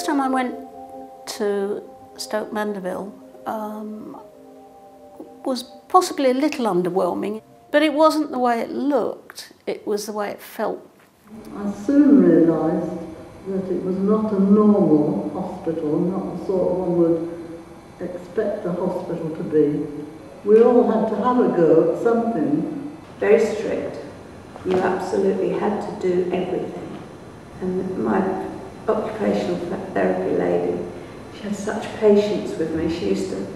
time I went to Stoke Mandeville was possibly a little underwhelming, but it wasn't the way it looked, it was the way it felt. I soon realised that it was not a normal hospital, not the sort one would expect a hospital to be. We all had to have a go at something. Very strict. You absolutely had to do everything. And my occupational therapy lady, she had such patience with me. She used to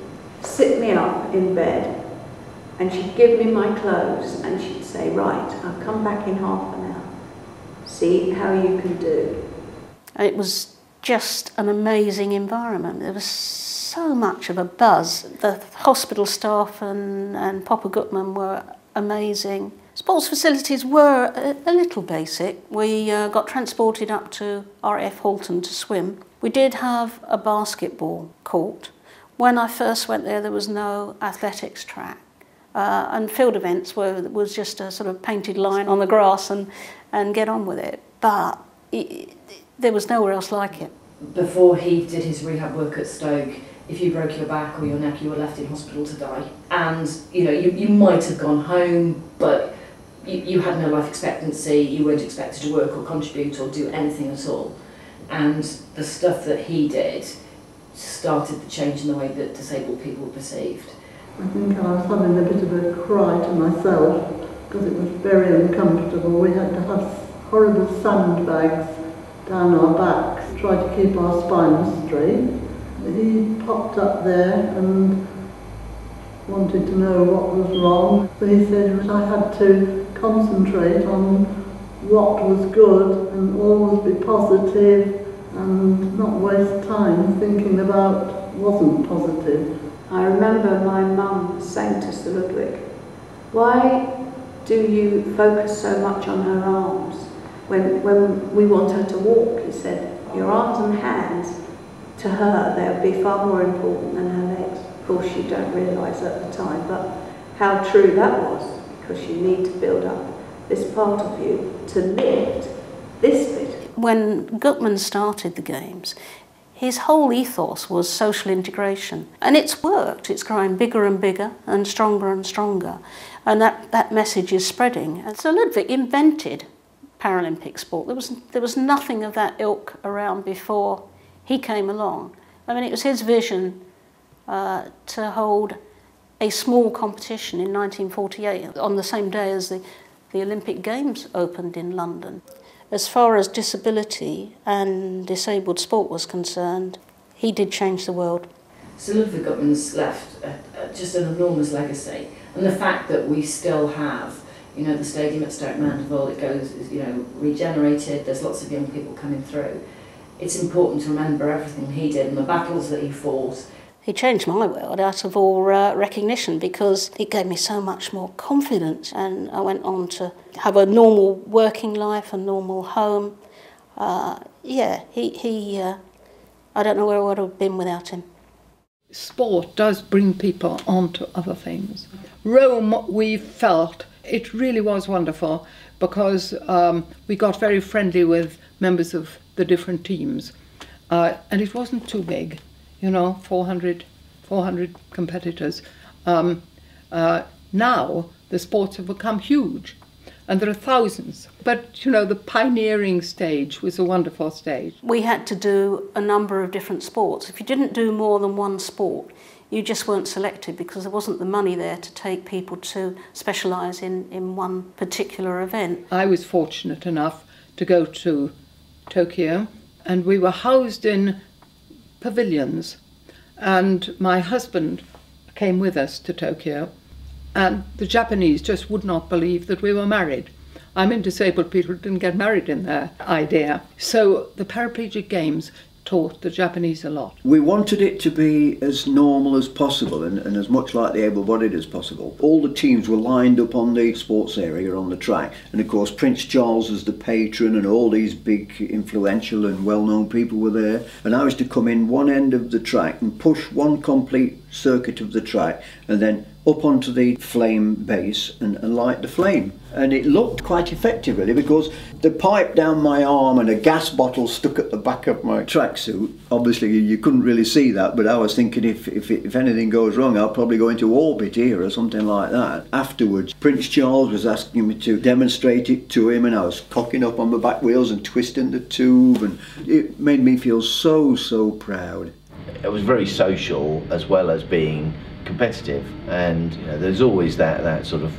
sit me up in bed and she'd give me my clothes and she'd say, right, I'll come back in half an hour. See how you can do. It was just an amazing environment. There was so much of a buzz. The hospital staff and Papa Guttman were amazing. Sports facilities were a little basic. We got transported up to RAF Halton to swim. We did have a basketball court. When I first went there was no athletics track. And field events was just a sort of painted line on the grass and get on with it. But there was nowhere else like it. Before he did his rehab work at Stoke, if you broke your back or your neck, you were left in hospital to die. And you know, you might have gone home, but you had no life expectancy, you weren't expected to work or contribute or do anything at all. And the stuff that he did started the change in the way that disabled people were perceived. I think I was having a bit of a cry to myself because it was very uncomfortable. We had to have horrible sandbags down our backs to try to keep our spines straight. He popped up there and wanted to know what was wrong. So he said that I had to concentrate on what was good and always be positive and not waste time thinking about what wasn't positive. I remember my mum saying to Sir Ludwig, why do you focus so much on her arms? When we want her to walk, he said, your arms and hands, to her, they would be far more important than her legs. Of course, you don't realise at the time, but how true that was, because you need to build up this part of you to lift this bit. When Guttman started the Games, his whole ethos was social integration, and it's worked. It's growing bigger and bigger and stronger, and that message is spreading. And Sir Ludwig invented Paralympic sport. There was nothing of that ilk around before he came along. I mean, it was his vision to hold a small competition in 1948 on the same day as the Olympic Games opened in London. As far as disability and disabled sport was concerned, he did change the world. Sir Ludwig Guttman's left just an enormous legacy, and the fact that we still have, you know, the stadium at Stoke Mandeville, it goes, you know, regenerated, there's lots of young people coming through. It's important to remember everything he did and the battles that he fought. He changed my world out of all recognition because it gave me so much more confidence, and I went on to have a normal working life, a normal home. Yeah, I don't know where I would have been without him. Sport does bring people onto other things. Rome, we felt, it really was wonderful because we got very friendly with members of the different teams, and it wasn't too big, you know, 400 competitors. Now the sports have become huge, and there are thousands. But, you know, the pioneering stage was a wonderful stage. We had to do a number of different sports. If you didn't do more than one sport, you just weren't selected because there wasn't the money there to take people to specialise in one particular event. I was fortunate enough to go to Tokyo, and we were housed in pavilions, and my husband came with us to Tokyo, and the Japanese just would not believe that we were married. I mean, disabled people didn't get married in their idea. So the Paralympic Games taught the Japanese a lot. We wanted it to be as normal as possible and as much like the able-bodied as possible. All the teams were lined up on the sports area on the track, and of course Prince Charles as the patron and all these big influential and well-known people were there, and I was to come in one end of the track and push one complete circuit of the track and then up onto the flame base and light the flame. And it looked quite effective really, because the pipe down my arm and a gas bottle stuck at the back of my tracksuit. Obviously you couldn't really see that, but I was thinking if anything goes wrong, I'll probably go into orbit here or something like that. Afterwards, Prince Charles was asking me to demonstrate it to him, and I was cocking up on my back wheels and twisting the tube, and it made me feel so proud. It was very social as well as being competitive, and you know, there's always that sort of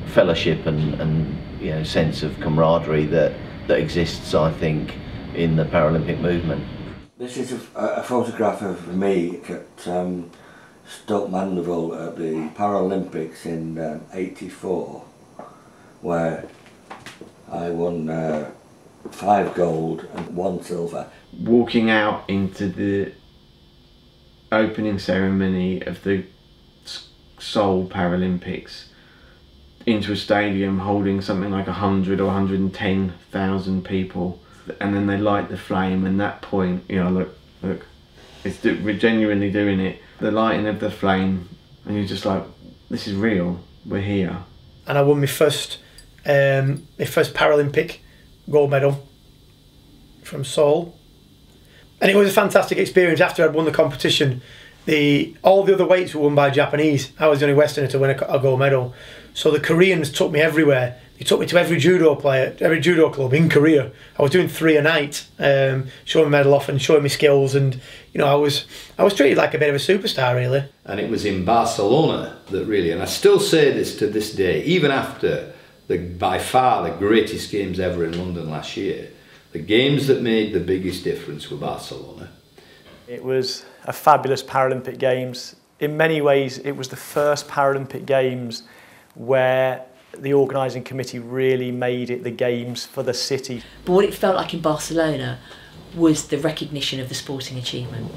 fellowship and you know, sense of camaraderie that exists, I think, in the Paralympic movement. This is a photograph of me at Stoke Mandeville at the Paralympics in '84, where I won 5 gold and 1 silver. Walking out into the opening ceremony of the Seoul Paralympics, into a stadium holding something like 100 or 110,000 people, and then they light the flame, and that point, you know, look, we're genuinely doing it. The lighting of the flame, and you're just like, this is real, we're here. And I won my first Paralympic gold medal from Seoul. And it was a fantastic experience. After I'd won the competition, all the other weights were won by Japanese. I was the only Westerner to win a gold medal. So the Koreans took me everywhere. They took me to every judo club in Korea. I was doing 3 a night, showing my medal off and showing my skills, and you know, I was treated like a bit of a superstar really. And it was in Barcelona that really, and I still say this to this day, even after by far the greatest games ever in London last year, the games that made the biggest difference were Barcelona. It was a fabulous Paralympic Games. In many ways, it was the first Paralympic Games where the organising committee really made it the games for the city. But what it felt like in Barcelona was the recognition of the sporting achievement,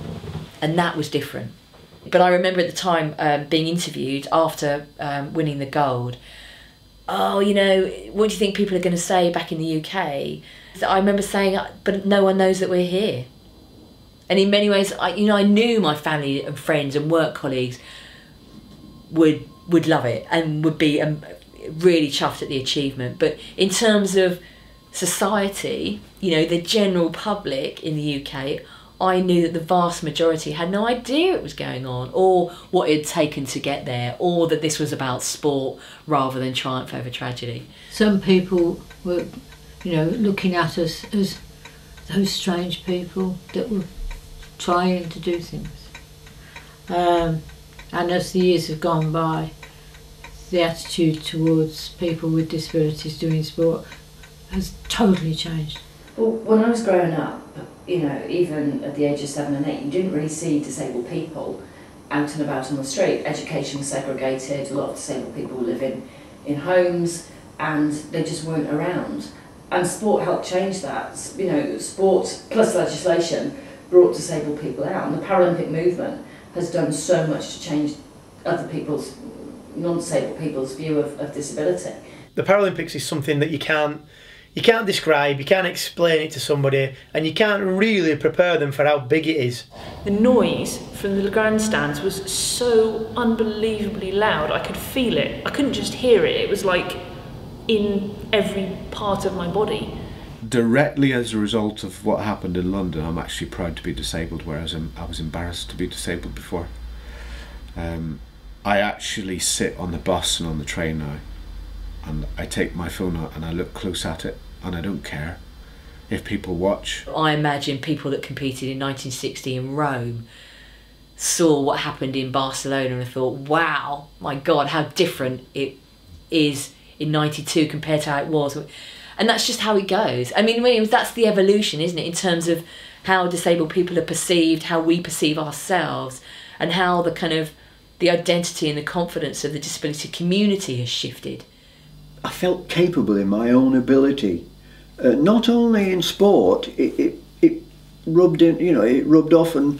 and that was different. But I remember at the time being interviewed after winning the gold. Oh, you know, what do you think people are going to say back in the UK? I remember saying, but no one knows that we're here. And in many ways, I knew my family and friends and work colleagues would love it and would be really chuffed at the achievement. But in terms of society, you know, the general public in the UK, I knew that the vast majority had no idea it was going on, or what it had taken to get there, or that this was about sport rather than triumph over tragedy. Some people were, you know, looking at us as those strange people that were trying to do things. And as the years have gone by, the attitude towards people with disabilities doing sport has totally changed. Well, when I was growing up, you know, even at the age of 7 and 8, you didn't really see disabled people out and about on the street. Education was segregated, a lot of disabled people live in homes, and they just weren't around. And sport helped change that. You know, sport plus legislation brought disabled people out, and the Paralympic movement has done so much to change other people's, non-disabled people's view of disability. The Paralympics is something that you can't describe, you can't explain it to somebody, and you can't really prepare them for how big it is. The noise from the grandstands was so unbelievably loud, I could feel it. I couldn't just hear it, it was like in every part of my body. Directly as a result of what happened in London, I'm actually proud to be disabled, whereas I was embarrassed to be disabled before. I actually sit on the bus and on the train now, and I take my phone out and I look close at it, and I don't care if people watch. I imagine people that competed in 1960 in Rome saw what happened in Barcelona and thought, wow, my God, how different it is in 92 compared to how it was. And that's just how it goes. I mean, that's the evolution, isn't it, in terms of how disabled people are perceived, how we perceive ourselves, and how the kind of the identity and the confidence of the disability community has shifted. I felt capable in my own ability, not only in sport. It rubbed in, you know, it rubbed off, and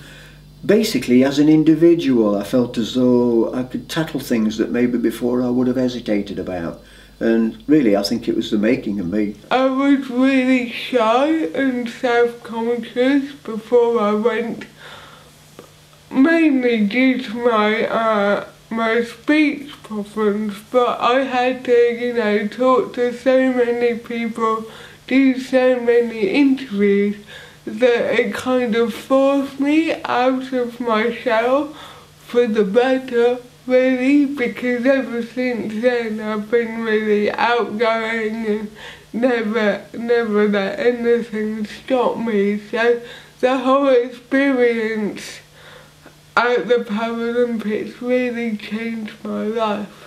basically as an individual, I felt as though I could tackle things that maybe before I would have hesitated about. And really, I think it was the making of me. I was really shy and self-conscious before I went, mainly due to my my speech problems, but I had to, you know, talk to so many people, do so many interviews, that it kind of forced me out of my shell for the better, really, because ever since then I've been really outgoing and never let anything stop me. So the whole experience at the Paralympics really changed my life.